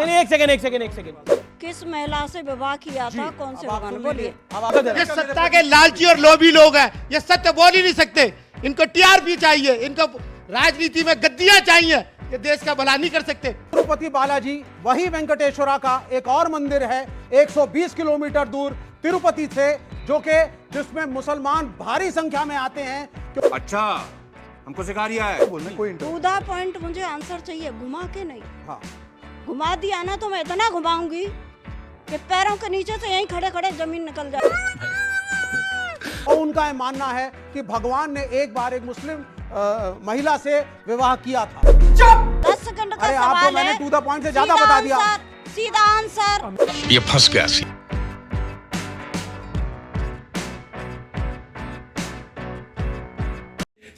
नहीं, एक सेकंड। किस महिला से विवाह किया था, कौन से भगवान, बोलिए। ये सत्ता के लालची और लोभी लोग हैं, ये सत्य बोल ही नहीं सकते। इनको टीआरपी चाहिए, इनको राजनीति में गद्दियां चाहिए, ये देश का भला नहीं कर सकते। तिरुपति बालाजी वही वेंकटेश्वरा का एक और मंदिर है 120 किलोमीटर दूर तिरुपति से, जो कि जिसमें मुसलमान भारी संख्या में आते हैं। अच्छा, हमको सिखा रिया है। टू द पॉइंट, मुझे आंसर चाहिए, घुमा के नहीं। हाँ, घुमा दिया ना तो मैं इतना घुमाऊंगी कि पैरों के नीचे से यहीं खड़े खड़े जमीन निकल जाए। और उनका ये मानना है कि भगवान ने एक बार एक मुस्लिम महिला से विवाह किया था। 10 सेकंड का अरे सवाल आपको है, मैंने टू द पॉइंट से ज्यादा बता दिया। सीधा आंसर। ये फंस गया।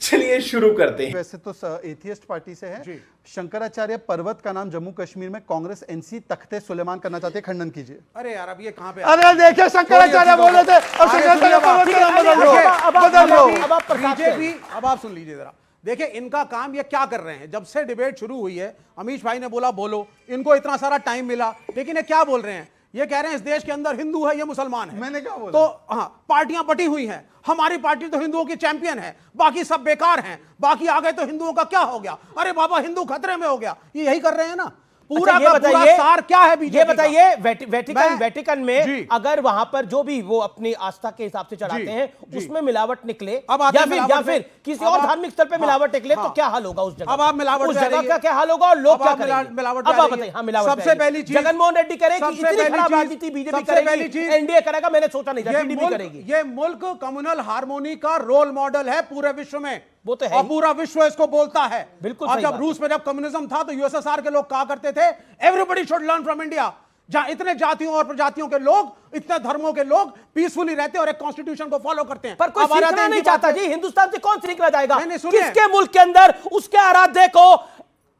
चलिए शुरू करते हैं। वैसे तो एथियस्ट पार्टी से है। शंकराचार्य पर्वत का नाम जम्मू कश्मीर में कांग्रेस एनसी तख्ते सुलेमान करना चाहते हैं, खंडन कीजिए। अरे यार, अब ये कहाँ पे? अरे देखिए, शंकराचार्य बोल रहे थे और शंकराचार्य पर्वत का नाम बदल दो। बीजेपी, अब आप सुन लीजिए जरा। देखिए, इनका काम ये क्या कर रहे हैं। जब से डिबेट शुरू हुई है, अमीश भाई ने बोला बोलो, इनको इतना सारा टाइम मिला, लेकिन ये क्या बोल रहे हैं? ये कह रहे हैं इस देश के अंदर हिंदू है, ये मुसलमान है। मैंने क्या बोला? तो हाँ, पार्टियां बटी हुई हैं। हमारी पार्टी तो हिंदुओं की चैंपियन है, बाकी सब बेकार हैं, बाकी आ गए तो हिंदुओं का क्या हो गया? अरे बाबा, हिंदू खतरे में हो गया। ये यही कर रहे हैं ना। पूरा अच्छा, का पूरा सार क्या है बीजेपी? ये बताइए, मैं- वेटिकन में अगर वहां पर जो भी वो अपनी आस्था के हिसाब से चढ़ाते हैं, उसमें मिलावट निकले, या फिर किसी और धार्मिक स्थल पे मिलावट निकले, तो क्या हाल होगा उस जगह? अब आप मिलावट उस जगह का क्या हाल होगा और लोग क्या करेंगे? मिलावट अब आप बताइए। हाँ, मिलावट सबसे पहली चीज जगन्मोहन रेड्डी करेगी, इतनी खराब राजनीति बीजेपी करेगी, एनडीए करेगा, मैंने सोचा नहीं था टीडीपी करेगी। ये मुल्क कम्युनल हार्मोनी का रोल मॉडल है पूरे विश्व में। वो तो है और ही। पूरा विश्व इसको बोलता है। बिल्कुल और सही जब बात। रूस में जब कम्युनिज्म था तो यूएसएसआर के लोग कहा करते थे, everybody should learn from India. जहां इतने जातियों और प्रजातियों के लोग, इतने धर्मों के लोग पीसफुली रहते हैं और एक कॉन्स्टिट्यूशन को फॉलो करते हैं। पर कोई सीखना नहीं चाहता जी। हिंदुस्तान से कौन सीखना जाएगा? नहीं, सुनिए। किसके मुल्क के अंदर उसके आराध्य को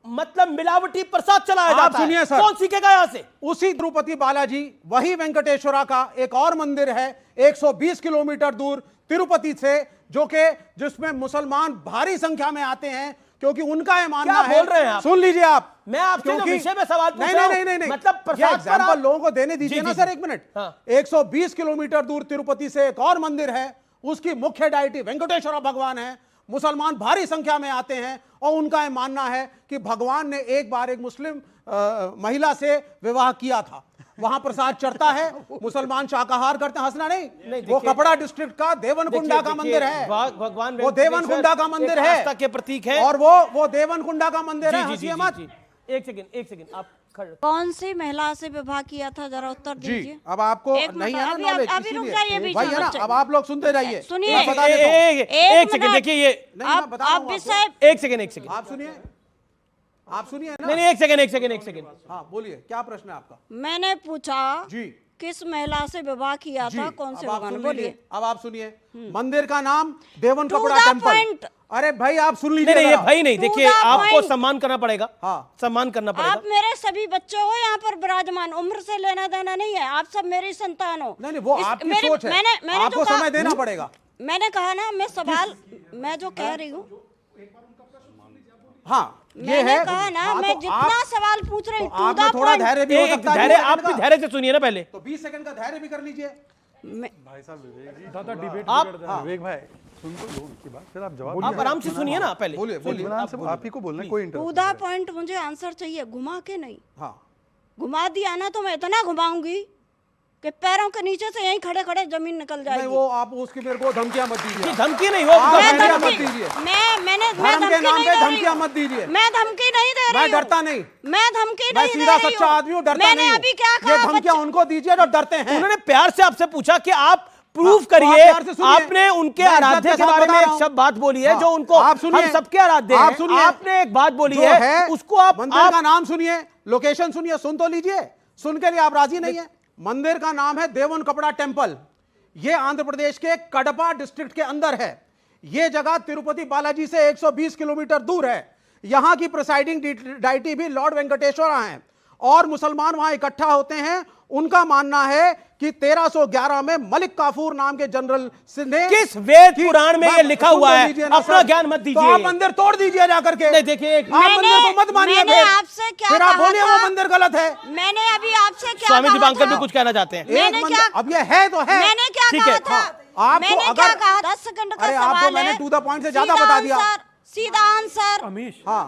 मतलब मिलावटी प्रसाद चलाया जाता है? सुनिए सर, कौन सीखेगा यहां से? उसी तिरुपति बालाजी वही वेंकटेश्वरा का एक और मंदिर है 120 किलोमीटर दूर तिरुपति से, जो कि जिसमें मुसलमान भारी संख्या में आते हैं, क्योंकि उनका ये मानना है। क्या बोल रहे हैं आप? सुन लीजिए आप। मैं आपसे जो विषय में सवाल पूछ नहीं रहा हूं, नहीं, मतलब प्रसाद पर एग्जांपल आप लोगों को देने दीजिए जी, ना जी, सर, जी। एक मिनट। हाँ। 120 किलोमीटर दूर तिरुपति से एक और मंदिर है, उसकी मुख्य डायटी वेंकटेश्वरा भगवान है। मुसलमान भारी संख्या में आते हैं और उनका यह मानना है कि भगवान ने एक बार एक मुस्लिम महिला से विवाह किया था। वहां प्रसाद चढ़ता है, मुसलमान शाकाहार करते हैं। हंसना नहीं, वो कपड़ा डिस्ट्रिक्ट का देवनकुंडा का मंदिर है। भगवान वो देवनकुंडा का मंदिर है, आस्था के प्रतीक है। और वो देवनकुंडा का मंदिर है। हंसिए मत। एक सेकंड आप कौन सी महिला से विवाह किया था, जरा उत्तर दीजिए। अब आपको एक नहीं मिनट, है ना अभी नॉलेज, अभी रुक जाइए बीच भाई में, है ना। बच्चे। अब आप लोग सुनते रहिए। सुनिए, मैं बता देता हूं। एक सेकंड देखिए, ये आप विषय, एक सेकंड आप सुनिए, आप सुनिए ना। नहीं, एक सेकंड। हाँ बोलिए, क्या प्रश्न है आपका? मैंने पूछा जी, किस महिला से विवाह किया था, कौन से भगवान, बोलिए। अब आप सुनिए। मंदिर का नाम देवन To कपड़ा the टेम्पल। point। अरे भाई आप सुन लीजिए। नहीं, ये जरा। भाई नहीं, देखिए To the आपको point। सम्मान करना पड़ेगा। हाँ। सम्मान करना आप पड़ेगा। मेरे सभी बच्चे हो यहाँ पर विराजमान, उम्र से लेना देना नहीं है, आप सब मेरी संतान हो। नहीं, वो आपकी सोच है। मैंने आपको जो कहा- समय देना पड़ेगा। मैंने कहा ना, मैं सवाल, मैं जो कह रही हूँ, हाँ, ये मैंने है। कहा ना, हाँ, मैं तो जितना सवाल पूछ रही हूँ, तो to आप the में थोड़ा point। धैर्य भी हो सकता है। धैर्य, आप भी धैर्य से सुनिए ना पहले। तो 20 सेकंड का धैर्य भी कर लीजिए। भाई साहब विवेक आप विवेक भाई सुन तो लो उनकी बात, फिर आप जवाब आप आराम से सुनिए ना पहले। बोलिए बोलिए। आप ही को बोलना है, कोई टू इंटरेस्ट द पॉइंट, मुझे आंसर चाहिए, घुमा के नहीं। हाँ, घुमा दिया ना तो मैं इतना घुमाऊंगी कि पैरों के नीचे से यहीं खड़े खड़े जमीन निकल नहीं जाएगी। वो आप उसकी मेरे को धमकियां मत दीजिए। धमकी नहीं, वो आप मैं धमकियां धमकी, मत दीजिए। मैं धर्म के धमकी नाम नहीं पे दे रही धमकियां हूँ। मत दीजिए। मैं धमकी नहीं दे रही मैं हूँ। डरता नहीं। मैं धमकी मैं नहीं दे सीधा रही सच्चा आदमी हूँ, डरता नहीं मैंने हूँ। अभी क्या ये कहा? धमकियां उनको दीजिए जो डरते हैं। उन्होंने प्यार से आपसे पूछा कि आप प्रूव आप करिए। प्यार से सुनिए। आपने उनके मैं इज्जत आराध्य के के साथ बारे में बता एक रहा हूं। शब्द बात बोली है, हाँ, जो उनको आप सुनिए। हम सबके आराध्य आप हैं। सुनिए। आपने एक बात बोली जो है, उसको आप मंदिर का नाम सुनिए, लोकेशन सुनिए, सुन तो लीजिए। सुन के लिए आप राजी नहीं है? मंदिर का नाम है देवन कपड़ा टेम्पल। यह आंध्र प्रदेश के कडपा डिस्ट्रिक्ट के अंदर है। यह जगह तिरुपति बालाजी से 120 किलोमीटर दूर है। यहां की प्रिसाइडिंग डाइटी भी लॉर्ड वेंकटेश्वरा हैं और मुसलमान वहां इकट्ठा होते हैं उनका मानना है कि 1311 में मलिक काफूर नाम के जनरल ने किस वेद पुराण में ये लिखा हुआ है? अपना ज्ञान मत दीजिए। तो आप मंदिर तोड़ दीजिए जाकर के। नहीं, देखिए, आप मंदिर को मत मानिए, मैंने आपसे क्या फिर आप कहा बोलिए था? वो मंदिर गलत है। मैंने अभी आपसे क्या स्वामी कहा दीपांकर था? भी कुछ कहना चाहते हैं। मैंने क्या अब ये है तो है। मैंने क्या ठीक कहा है, था? आपको मैंने अगर- क्या कहा? 10 सेकंड का अरे सवाल आपको है। मैंने to the point से ज्यादा सीधा बता दिया। आंसर, सीधा आंसर। अमीश, हाँ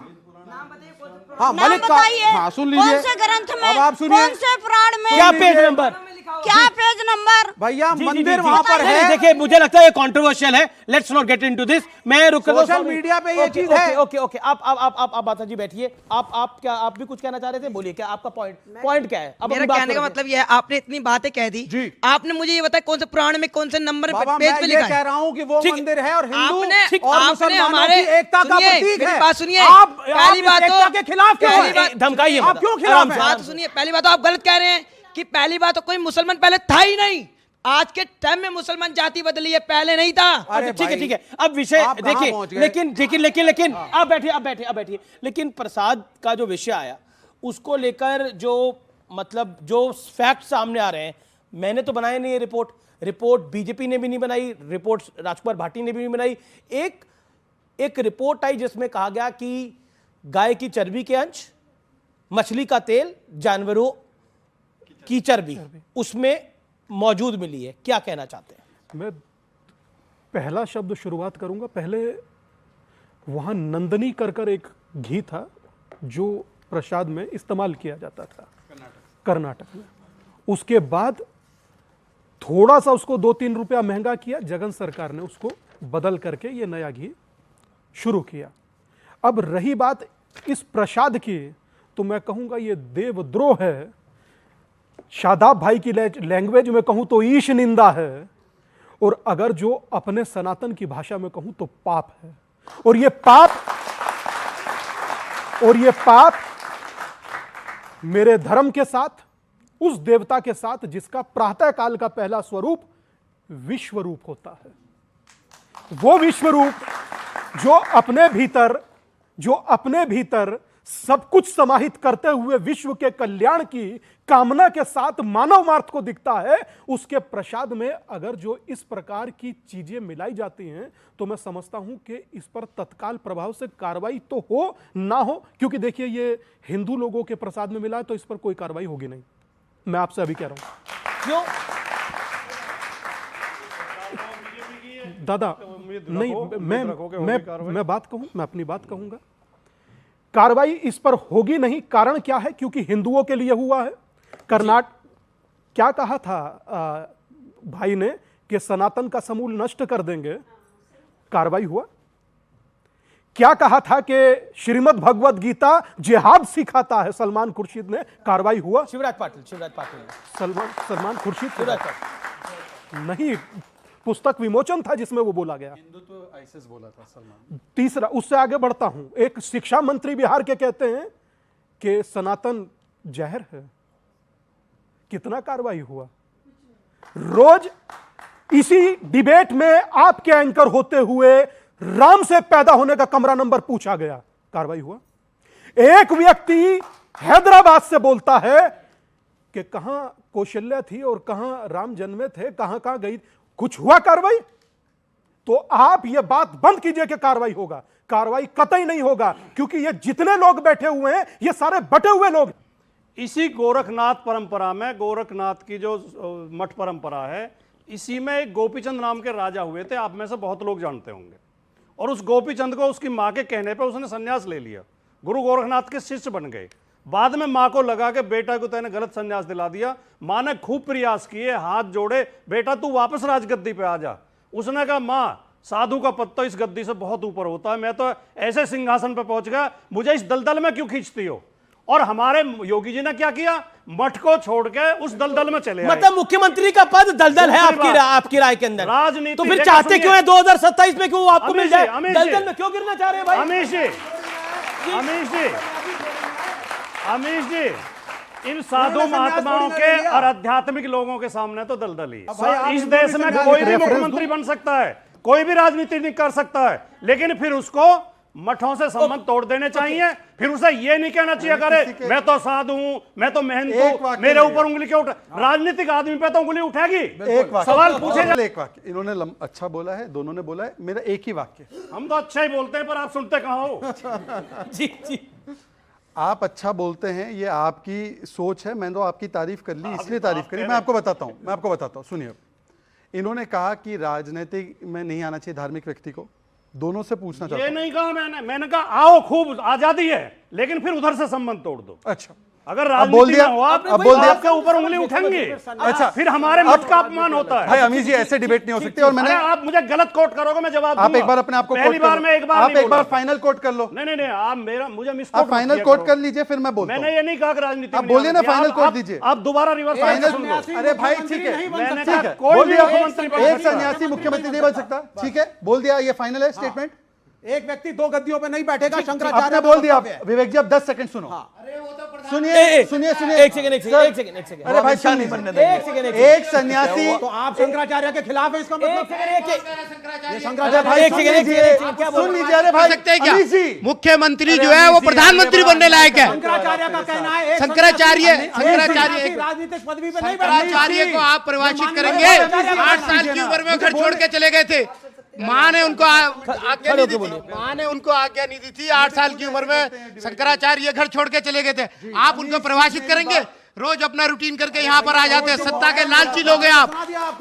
हाँ, नाम मलिक का बताइए। हाँ, सुन लीजिए। कौन से ग्रंथ में? अब आप सुनिए। कौन से पुराण में? क्या पेज नंबर? क्या पेज नंबर? भैया जी, जी, मंदिर जी, वहां जी। पर नहीं, है। देखिए, मुझे लगता है ये कंट्रोवर्शियल है। Let's not get into this. मैं रुक सोशल मीडिया पे ये चीज है। ओके ओके, आप माता जी बैठिए। आप भी कुछ कहना चाह रहे थे? बोलिए, क्या आपका पॉइंट क्या है? अब मेरा अपनी बात कहने का करो। मतलब यह है, आपने इतनी बातें कह दी। जी। आपने मुझे ये बताया कौन से पुराण में कौन से नंबर बाबा पेज मैं पे ये लिखा कह है? रहा हूँ कि वो ठीक। मंदिर है और हिंदू आपने और आपने मुसलमानों हमारे की एकता का सुनिए, प्रतीक मेरी है। बात सुनिए। आप पहली इस बात एकता तो के खिलाफ क्यों पहली हैं? बात धमकाइए आप मत। क्यों खिलाफ आराम हैं? से, बात सुनिए। पहली बात तो आप गलत कह रहे हैं कि पहली बात तो कोई मुसलमान पहले था ही नहीं। आज के टाइम में मुसलमान जाति बदली है, पहले नहीं था। अरे ठीक है, भाई, ठीक है। अब विषय आप कहाँ देखिए, पहुंच गए? लेकिन आप बैठिए। लेकिन प्रसाद का जो विषय आया, उसको लेकर जो मतलब जो फैक्ट सामने आ रहे हैं, मैंने तो बनाया नहीं है रिपोर्ट बीजेपी ने भी नहीं बनाई, रिपोर्ट राजकुमार भाटी ने भी नहीं बनाई। एक रिपोर्ट आई जिसमें कहा गया कि गाय की चर्बी के अंश, मछली का तेल, जानवरों की चर्बी उसमें मौजूद मिली है। क्या कहना चाहते हैं? मैं पहला शब्द शुरुआत करूंगा। पहले वहां नंदनी कर एक घी था जो प्रसाद में इस्तेमाल किया जाता था कर्नाटक में। उसके बाद थोड़ा सा उसको 2-3 रुपया महंगा किया, जगन सरकार ने उसको बदल करके ये नया घी शुरू किया। अब रही बात इस प्रसाद की, तो मैं कहूंगा ये देवद्रोह है। शादाब भाई की लैंग्वेज में कहूं तो ईश निंदा है, और अगर जो अपने सनातन की भाषा में कहूं तो पाप है। और ये पाप मेरे धर्म के साथ, उस देवता के साथ जिसका प्रातः काल का पहला स्वरूप विश्व रूप होता है। वो विश्व रूप जो अपने भीतर सब कुछ समाहित करते हुए विश्व के कल्याण की कामना के साथ मानव मार्ग को दिखता है, उसके प्रसाद में अगर जो इस प्रकार की चीजें मिलाई जाती हैं, तो मैं समझता हूं कि इस पर तत्काल प्रभाव से कार्रवाई तो हो ना हो। क्योंकि देखिए, ये हिंदू लोगों के प्रसाद में मिला है, तो इस पर कोई कार्रवाई होगी नहीं। मैं आपसे अभी कह रहा हूं। क्यों दादा? नहीं, मैं बात कहूं, मैं अपनी बात कहूंगा। कार्रवाई इस पर होगी नहीं। कारण क्या है? क्योंकि हिंदुओं के लिए हुआ है। कर्नाटक क्या कहा था भाई ने कि सनातन का समूल नष्ट कर देंगे, कार्रवाई हुआ। क्या कहा था कि श्रीमद् भगवद गीता जिहाद सिखाता है सलमान खुर्शीद ने, कार्रवाई हुआ। शिवराज पाटिल सलमान खुर्शीद शिवराज पाटिल नहीं, पुस्तक विमोचन था जिसमें वो बोला गया। हिंदुत्व आईसीएस बोला था सलमान। तीसरा, उससे आगे बढ़ता हूं, एक शिक्षा मंत्री बिहार के कहते हैं कि सनातन जहर है। कितना कार्रवाई हुआ? रोज इसी डिबेट में आपके एंकर होते हुए राम से पैदा होने का कमरा नंबर पूछा गया, कार्रवाई हुआ। एक व्यक्ति हैदराबाद से बोलता है कि कहां कौशल्या थी और कहां राम जन्मे थे, कहां कहां गई, कुछ हुआ कार्रवाई? तो आप यह बात बंद कीजिए कि कार्रवाई होगा। कार्रवाई कतई नहीं होगा, क्योंकि ये जितने लोग बैठे हुए हैं ये सारे बटे हुए लोग। इसी गोरखनाथ परंपरा में, गोरखनाथ की जो मठ परंपरा है, इसी में एक गोपीचंद नाम के राजा हुए थे, आप में से बहुत लोग जानते होंगे। और उस गोपीचंद को उसकी मां के कहने पे उसने संन्यास ले लिया, गुरु गोरखनाथ के शिष्य बन गए। बाद में मां को लगा कि बेटा को तैने गलत संन्यास दिला दिया। मां ने खूब प्रयास किए, हाथ जोड़े, बेटा तू वापस राजगद्दी पे आ जा। उसने कहा मां, साधु का पद तो इस गद्दी से बहुत ऊपर होता है, मैं तो ऐसे सिंहासन पे पहुंच गया, मुझे इस दलदल में क्यों खींचती हो? और हमारे योगी जी ने क्या किया? मठ को छोड़ के उस दलदल में चले आए। मतलब मुख्यमंत्री का पद दलदल है आपकी राय के अंदर? राजनीति तो फिर चाहते क्यों है 2027 में, क्यों आपको मिल जाए? दलदल में क्यों गिरना चाह रहे हैं भाई? अमीश जी, इन साधु महात्माओं के और आध्यात्मिक लोगों के सामने तो दलदल ही है। इस देश में कोई भी मुख्यमंत्री बन सकता है, कोई भी राजनीति नहीं कर सकता है, लेकिन फिर उसको मठों से संबंध तोड़ देने चाहिए, फिर उसे ये नहीं कहना चाहिए करे मैं तो साधु हूं, मैं तो मेहनत हूं, मेरे ऊपर उंगली क्यों उठा। राजनीतिक आदमी पे तो उंगली उठेगी। एक वाक्य सवाल पूछे जा। एक वाक्य इन्होंने अच्छा बोला है, दोनों ने बोला है, मेरा एक ही वाक्य। हम तो अच्छा ही बोलते हैं पर आप सुनते कहां हो। जी जी आप अच्छा बोलते हैं, ये आपकी सोच है, मैंने तो आपकी तारीफ कर ली, इसलिए तारीफ करी। मैं आपको बताता हूं, सुनिए। इन्होंने कहा कि राजनीतिक में नहीं आना चाहिए धार्मिक व्यक्ति को। दोनों से पूछना चाहता ये हूं। नहीं कहा मैंने कहा आओ खूब आजादी है, लेकिन फिर उधर से संबंध तोड़ दो। अच्छा, अगर अब बोल राजनीति दिया, में हो आप, अब बोल दिया। आपके ऊपर उंगली उठेंगे। अच्छा, फिर हमारे मत का अपमान होता है। भाई अमीर जी, ऐसे डिबेट नहीं हो सकती। और मैंने, आप मुझे गलत कोट करोगे मैं जवाब आप दूंगा। एक बार अपने आप को पहली बार मैं एक बार आप नहीं एक बार बोला। फाइनल कोट कर लो। नहीं आप मुझे मिसकोट आप फाइनल कोट कर लीजिए, फिर मैं बोलता मैंने हूं। ये नहीं कहा कि राजनीति आप में नहीं बोलिए ना, आना चाहिए। फाइनल कोट आप- दीजिए। आप दोबारा रिवर्स फाइनल सुन लो। अरे भाई ठीक है, मैंने ठीक है, कहा कोई बोल भी दिया। मुख्यमंत्री बन एक सकता है। सन्यासी मुख्यमंत्री नहीं बन सकता, ठीक है, बोल दिया। ये फाइनल है स्टेटमेंट। एक व्यक्ति दो गद्दियों पे नहीं बैठेगा, आपने शंकराचार्य बोल दिया। का विवेक जी, अब 10 सेकंड सुनो। सुनिए एक सुनिए एक सेकंड अरे भाई सुन लीजिए। एक सन्यासी, तो आप शंकराचार्य के खिलाफ है, इसका मतलब ये शंकराचार्य भाई एक सुन सेकंड, लीजिए, क्या बोल सुन लीजिए। अरे भाई सकते हैं क्या? अमीर जी, मुख्यमंत्री जो है वो प्रधानमंत्री बनने लायक है। शंकराचार्य का कहना है एक शंकराचार्य सन्यासी राजनीतिक पदवी पे नहीं बैठना। शंकराचार्य को आप परिभाषित करेंगे। 8 साल की उम्र में घर छोड़ के चले गए थे। माँ ने उनको आज्ञा नहीं दी थी। माँ ने उनको आज्ञा नहीं दी थी। 8 साल की उम्र में शंकराचार्य घर छोड़ के चले गए थे। आप उनको परिभाषित करेंगे? रोज अपना रूटीन करके यहाँ पर आ जाते हैं। सत्ता के लालची लोग हैं आप।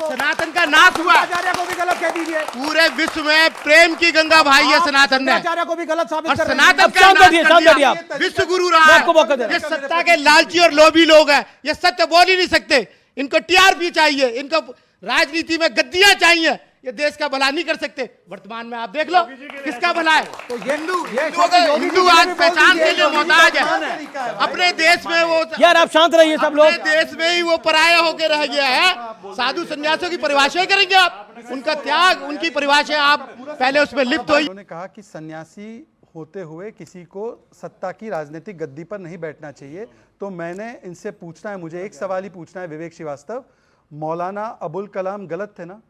सनातन का नाश हुआ। शंकराचार्य को भी गलत कह दीजिए। पूरे विश्व में प्रेम की गंगा बहाई है सनातन ने। शंकराचार्य को भी गलत साबित और कर रहे हैं। सनातन का शांत नाश बैठिए, कर शांत बैठिए दिया। आप। विश्व गुरु रहा मैं है। आपको मौका दे रहा ये सत्ता के लालची और लोभी लोग हैं। ये सत्य बोल ही नहीं सकते। इनको टीआरपी चाहिए, इनको राजनीति में गद्दियां चाहिए। ये देश का भला नहीं कर सकते। वर्तमान में आप देख लो किसका भला है। तो हिंदू आज पहचान के लिए मोहताज है। अपने देश में वो, यार आप शांत रहिए सब लोग। अपने देश में ही वो पराया होकर रह गया है। साधु संन्यासियों की परिभाषा करेंगे आप? उनका त्याग, उनकी परिभाषा आप पहले उसमें लिप्त हो। उन्होंने कहा कि सन्यासी होते हुए किसी को सत्ता की राजनीतिक गद्दी पर नहीं बैठना चाहिए। तो मैंने इनसे पूछना है, मुझे एक सवाल ही पूछना है, विवेक श्रीवास्तव, मौलाना अबुल कलाम गलत थे ना?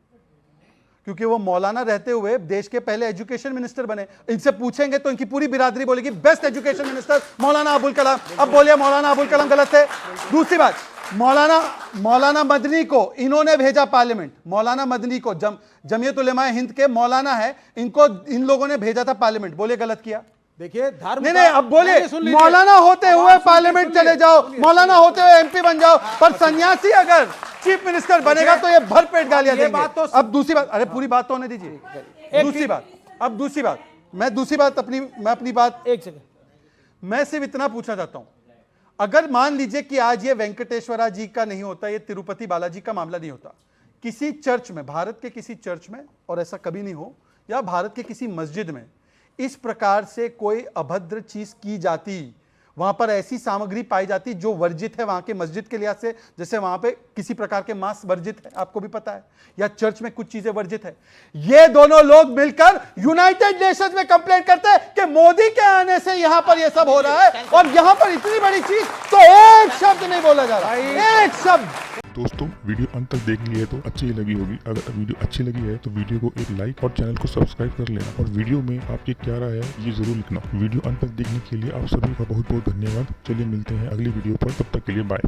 क्योंकि वो मौलाना रहते हुए देश के पहले एजुकेशन मिनिस्टर बने। इनसे पूछेंगे तो इनकी पूरी बिरादरी बोलेगी best education minister Maulana Abul Kalam. अब बोलिए मौलाना अबुल कलाम गलत थे? दूसरी बात, मौलाना मदनी को इन्होंने भेजा पार्लियामेंट। मौलाना मदनी को जमीयत उलेमा हिंद के मौलाना है, इनको इन लोगों ने भेजा था पार्लियामेंट। बोले गलत किया? देखिए धर्म नहीं, अब बोले मौलाना होते हुए पार्लियामेंट चले जाओ, मौलाना होते हुए एमपी बन जाओ, पर सन्यासी अगर चीफ मिनिस्टर बनेगा तो ये भरपेट गालियां देंगे। अब दूसरी बात, अरे पूरी बात तो होने दीजिए। दूसरी बात, अब दूसरी बात, मैं अपनी बात, एक सेकंड, मैं सिर्फ इतना पूछना चाहता हूं, अगर मान लीजिए कि आज ये वेंकटेश्वरा जी का नहीं होता, ये तिरुपति बालाजी का मामला नहीं होता, किसी चर्च में, भारत के किसी चर्च में, और ऐसा कभी नहीं हो, या भारत के किसी मस्जिद में इस प्रकार से कोई अभद्र चीज की जाती, वहां पर ऐसी सामग्री पाई जाती जो वर्जित है वहां के मस्जिद के लिहाज से, जैसे वहां पे किसी प्रकार के मांस वर्जित है, आपको भी पता है, या चर्च में कुछ चीजें वर्जित है, ये दोनों लोग मिलकर यूनाइटेड नेशंस में कंप्लेंट करते हैं कि मोदी के आने से यहां पर ये सब हो रहा है, और यहां पर इतनी बड़ी चीज तो एक शब्द नहीं बोला जा रहा, एक शब्द। दोस्तों वीडियो अंत तक देख ली है तो अच्छी लगी होगी। अगर वीडियो अच्छी लगी है तो वीडियो को एक लाइक और चैनल को सब्सक्राइब कर लेना, और वीडियो में आपकी क्या राय है ये जरूर लिखना। वीडियो अंत तक देखने के लिए आप सभी का बहुत बहुत धन्यवाद। चलिए मिलते हैं अगली वीडियो पर, तब तक के लिए बाय।